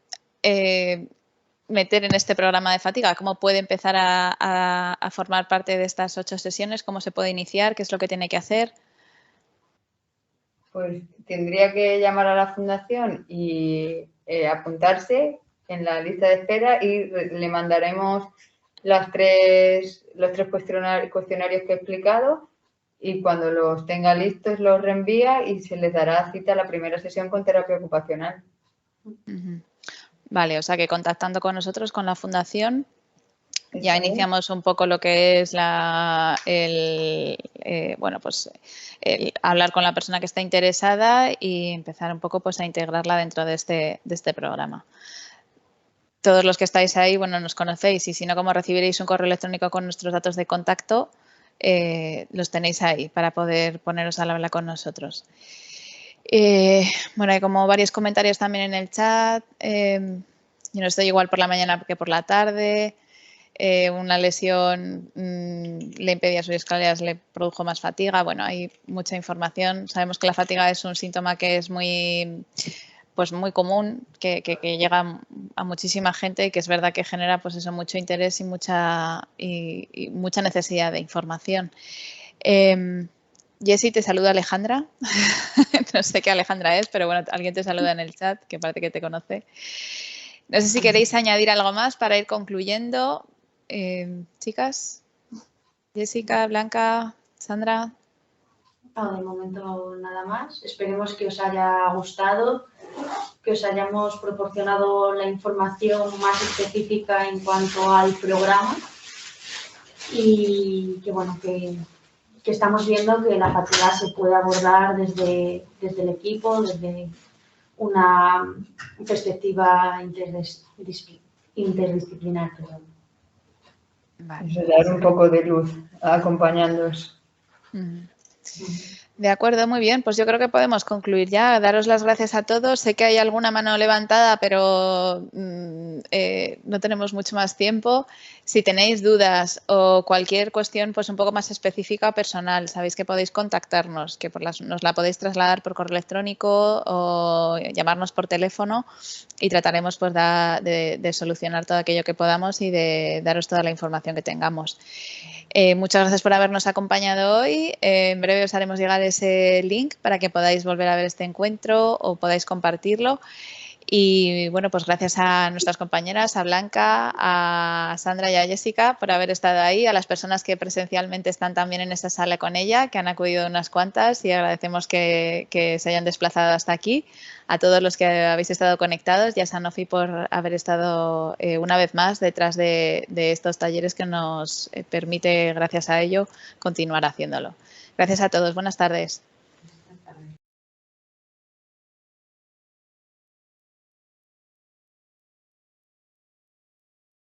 meter en este programa de fatiga, cómo puede empezar a formar parte de estas 8 sesiones, cómo se puede iniciar, qué es lo que tiene que hacer. Pues tendría que llamar a la fundación y apuntarse en la lista de espera y le mandaremos los tres cuestionarios que he explicado y cuando los tenga listos los reenvía y se les dará cita a la primera sesión con terapia ocupacional. Vale, o sea que contactando con nosotros, con la fundación, ya iniciamos un poco lo que es el hablar con la persona que está interesada y empezar un poco pues a integrarla dentro de este programa. todos los que estáis ahí, bueno, nos conocéis y si no, como recibiréis un correo electrónico con nuestros datos de contacto, los tenéis ahí para poder poneros al habla con nosotros. Bueno, hay como varios comentarios también en el chat. Yo no estoy igual por la mañana que por la tarde. Una lesión le impedía subir escaleras, le produjo más fatiga. Bueno, hay mucha información. Sabemos que la fatiga es un síntoma que es muy común, que llega a muchísima gente y que es verdad que genera pues eso, mucho interés y mucha necesidad de información. Jessy, te saluda Alejandra. No sé qué Alejandra es, pero bueno, alguien te saluda en el chat, que parece que te conoce. No sé si queréis añadir algo más para ir concluyendo. Chicas, Jessica, Blanca, Sandra. No, de momento nada más. Esperemos que os haya gustado, que os hayamos proporcionado la información más específica en cuanto al programa y que bueno, que estamos viendo que la fatiga se puede abordar desde el equipo, desde una perspectiva interdisciplinar. Vale. Dar un poco de luz acompañándoos. De acuerdo, muy bien. Pues yo creo que podemos concluir ya. Daros las gracias a todos. Sé que hay alguna mano levantada, pero no tenemos mucho más tiempo. Si tenéis dudas o cualquier cuestión pues un poco más específica o personal, sabéis que podéis contactarnos, que nos la podéis trasladar por correo electrónico o llamarnos por teléfono y trataremos pues de solucionar todo aquello que podamos y de daros toda la información que tengamos. Muchas gracias por habernos acompañado hoy. En breve os haremos llegar ese link para que podáis volver a ver este encuentro o podáis compartirlo. Y bueno, pues gracias a nuestras compañeras, a Blanca, a Sandra y a Jessica por haber estado ahí, a las personas que presencialmente están también en esa sala con ella, que han acudido unas cuantas y agradecemos que se hayan desplazado hasta aquí, a todos los que habéis estado conectados y a Sanofi por haber estado una vez más detrás de estos talleres que nos permite, gracias a ello, continuar haciéndolo. Gracias a todos. Buenas tardes.